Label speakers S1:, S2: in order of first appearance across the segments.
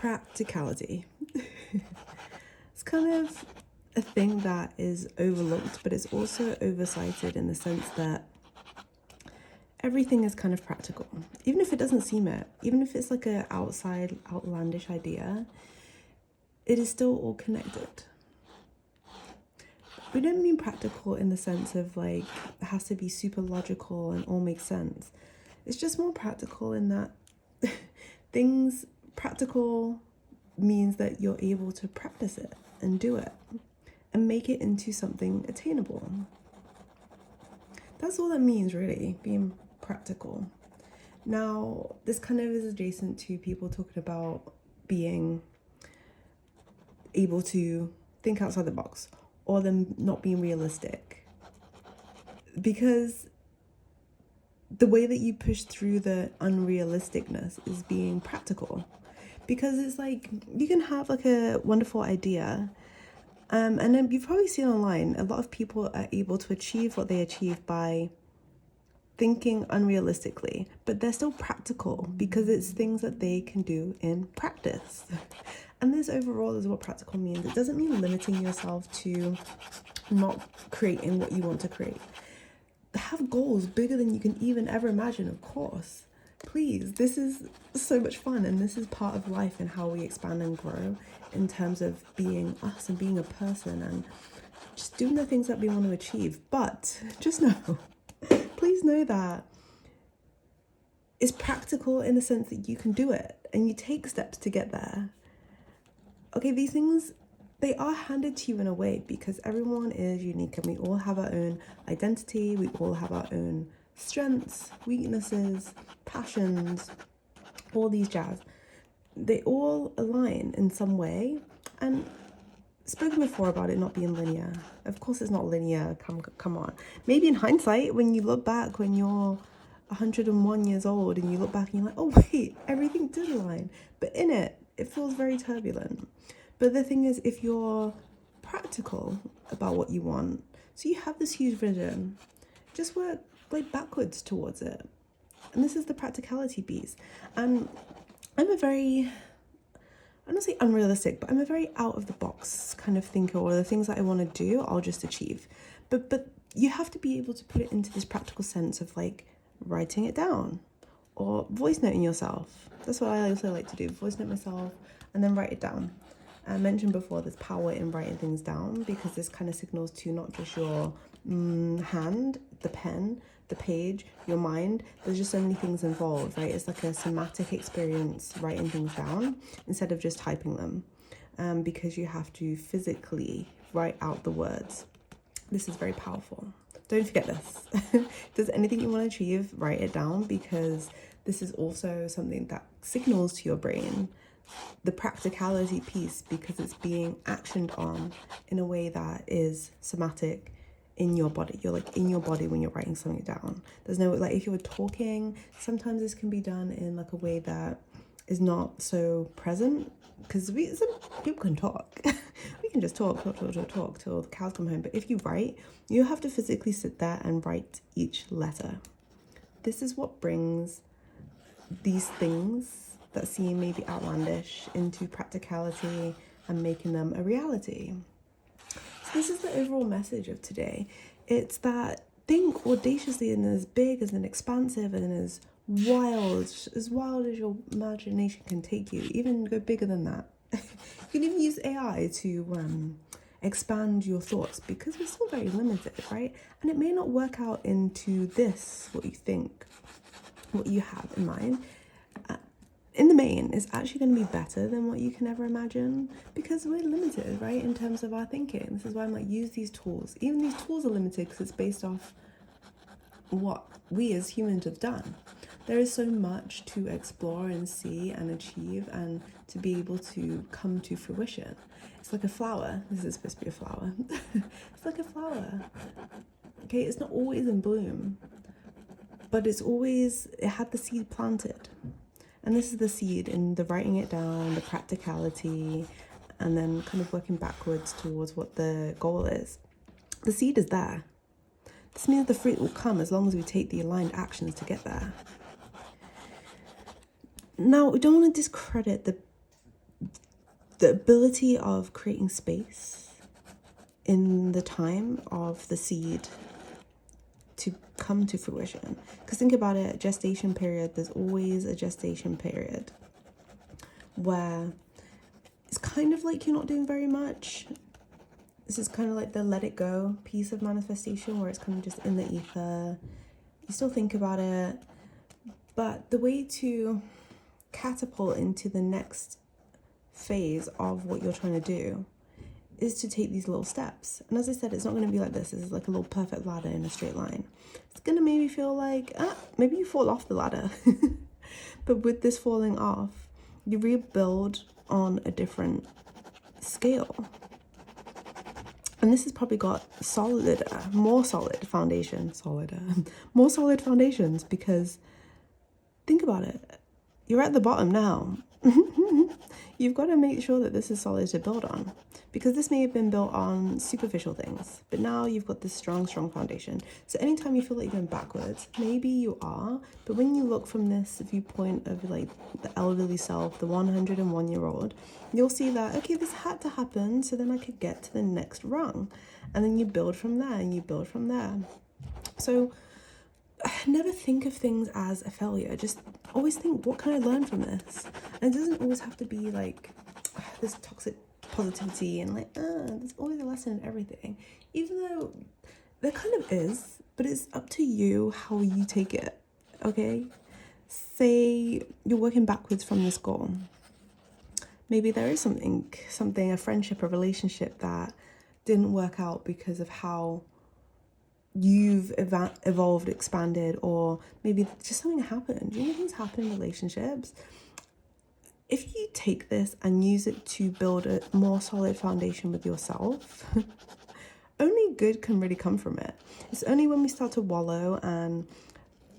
S1: Practicality. It's kind of a thing that is overlooked, but it's also oversighted in the sense that everything is kind of practical. Even if it doesn't seem it, even if it's like a outside, outlandish idea, it is still all connected. We don't mean practical in the sense of like it has to be super logical and all make sense. It's just more practical in that things practical means that you're able to practice it and do it and make it into something attainable. That's all that means, really, being practical. Now, this kind of is adjacent to people talking about being able to think outside the box or them not being realistic. Because the way that you push through the unrealisticness is being practical. Because it's like you can have like a wonderful idea, and then you've probably seen online a lot of people are able to achieve what they achieve by thinking unrealistically, but they're still practical because it's things that they can do in practice. And this overall is what practical means. It doesn't mean limiting yourself to not creating what you want to create. Have goals bigger than you can even ever imagine, of course. Please, this is so much fun, and this is part of life and how we expand and grow in terms of being us and being a person and just doing the things that we want to achieve. But just know, please know that it's practical in the sense that you can do it and you take steps to get there. Okay, these things, they are handed to you in a way because everyone is unique and we all have our own identity, we all have our own strengths, weaknesses, passions, all these jazz. They all align in some way. And spoken before about it not being linear. Of course it's not linear, come on. Maybe in hindsight, when you look back, when you're 101 years old and you look back and you're like, oh wait, everything did align. But in it feels very turbulent. But the thing is, if you're practical about what you want, so you have this huge vision, just work like backwards towards it. And this is the practicality piece. And I'm a very, I don't say unrealistic, but I'm a very out of the box kind of thinker, or the things that I want to do, I'll just achieve. But you have to be able to put it into this practical sense of like writing it down or voice noting yourself. That's what I also like to do, voice note myself and then write it down. I mentioned before there's power in writing things down because this kind of signals to not just your hand, the pen, the page, your mind. There's just so many things involved, right? It's like a somatic experience writing things down instead of just typing them, because you have to physically write out the words. This is very powerful. Don't forget this. If there's anything you want to achieve, write it down, because this is also something that signals to your brain the practicality piece, because it's being actioned on in a way that is somatic in your body. You're like in your body when you're writing something down. There's no, like if you're talking, sometimes this can be done in like a way that is not so present, because some people can talk. We can just talk till the cows come home. But if you write, you have to physically sit there and write each letter. This is what brings these things that seem maybe outlandish into practicality and making them a reality. So this is the overall message of today. It's that think audaciously and as big as and expansive and as wild as your imagination can take you. Even go bigger than that. You can even use AI to expand your thoughts, because we're still very limited, right? And it may not work out into this, what you think, what you have in mind. In the main, it's actually going to be better than what you can ever imagine, because we're limited, right, in terms of our thinking. This is why I'm like, use these tools. Even these tools are limited because it's based off what we as humans have done. There is so much to explore and see and achieve and to be able to come to fruition. It's like a flower. This is supposed to be a flower. It's like a flower. Okay, it's not always in bloom, but it had the seed planted. And this is the seed in the writing it down, the practicality, and then kind of working backwards towards what the goal is. The seed is there. This means the fruit will come as long as we take the aligned actions to get there. Now, we don't want to discredit the ability of creating space in the time of the seed to come to fruition. Because think about it, gestation period, there's always a gestation period where it's kind of like you're not doing very much. This is kind of like the let it go piece of manifestation, where it's kind of just in the ether. You still think about it, but the way to catapult into the next phase of what you're trying to do is to take these little steps. And as I said, it's not going to be like this. This is like a little perfect ladder in a straight line. It's going to maybe feel like, maybe you fall off the ladder. But with this falling off, you rebuild on a different scale. And this has probably got more solid foundations, because think about it. You're at the bottom now. You've got to make sure that this is solid to build on, because this may have been built on superficial things, but now you've got this strong foundation. So anytime you feel like you're going backwards, maybe you are, but when you look from this viewpoint of like the elderly self, the 101-year-old, you'll see that, okay, this had to happen so then I could get to the next rung. And then you build from there and you build from there. So never think of things as a failure. Just always think, what can I learn from this? And it doesn't always have to be like this toxic positivity and like, there's always a lesson in everything. Even though there kind of is, but it's up to you how you take it, okay? Say you're working backwards from this goal. Maybe there is something, a friendship, a relationship that didn't work out because of how you've evolved, expanded, or maybe just something happened. You know, things happen in relationships. If you take this and use it to build a more solid foundation with yourself, only good can really come from it. It's only when we start to wallow and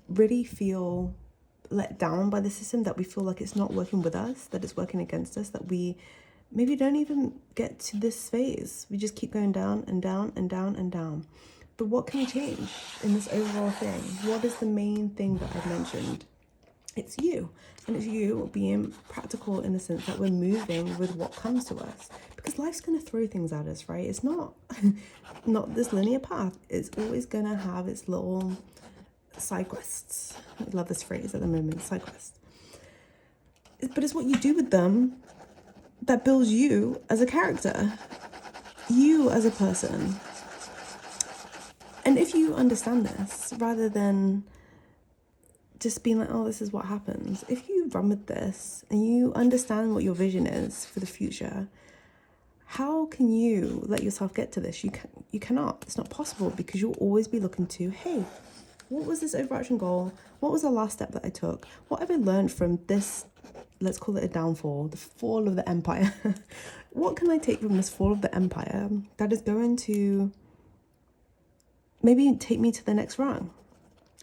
S1: really feel let down by the system, that we feel like it's not working with us, that it's working against us, that we maybe don't even get to this phase. We just keep going down and down and down and down. But what can we change in this overall thing? What is the main thing that I've mentioned? It's you. And it's you being practical in the sense that we're moving with what comes to us. Because life's going to throw things at us, right? It's not this linear path. It's always going to have its little side quests. I love this phrase at the moment, side quest. But it's what you do with them that builds you as a character, you as a person. And if you understand this, rather than just being like, oh, this is what happens, if you run with this and you understand what your vision is for the future, how can you let yourself get to this? You cannot. It's not possible, because you'll always be looking to, hey, what was this overarching goal? What was the last step that I took? What have I learned from this, let's call it a downfall, the fall of the empire? What can I take from this fall of the empire that is going to maybe take me to the next rung?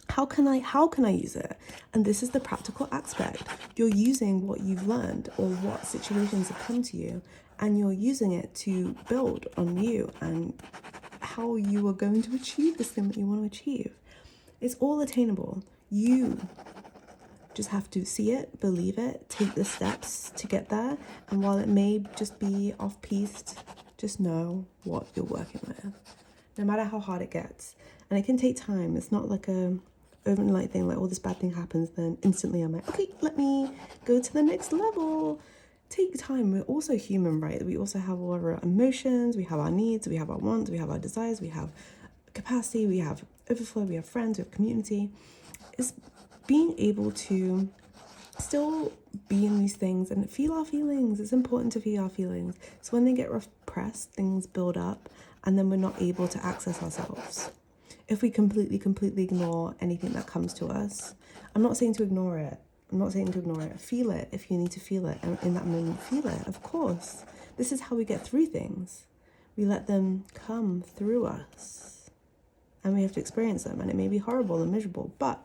S1: How can I use it? And this is the practical aspect. You're using what you've learned or what situations have come to you, and you're using it to build on you and how you are going to achieve this thing that you want to achieve. It's all attainable. You just have to see it, believe it, take the steps to get there. And while it may just be off-piste, just know what you're working with, no matter how hard it gets. And it can take time. It's not like a overnight thing, like, oh, this bad thing happens, then instantly I'm like, okay, let me go to the next level. Take time. We're also human, right? We also have all our emotions, we have our needs, we have our wants, we have our desires, we have capacity, we have overflow, we have friends, we have community. It's being able to still be in these things and feel our feelings. It's important to feel our feelings. So when they get repressed, things build up, and then we're not able to access ourselves. If we completely ignore anything that comes to us, I'm not saying to ignore it. Feel it if you need to feel it. And in that moment, feel it, of course. This is how we get through things. We let them come through us. And we have to experience them. And it may be horrible and miserable. But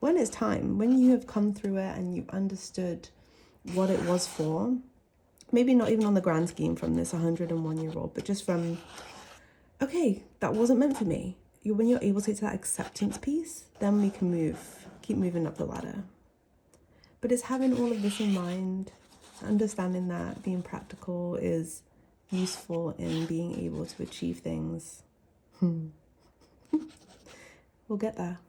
S1: when it's time, when you have come through it and you've understood what it was for, maybe not even on the grand scheme from this 101-year-old, but just from, okay, that wasn't meant for me. When you're able to get to that acceptance piece, then we can keep moving up the ladder. But it's having all of this in mind understanding that being practical is useful in being able to achieve things. We'll get there.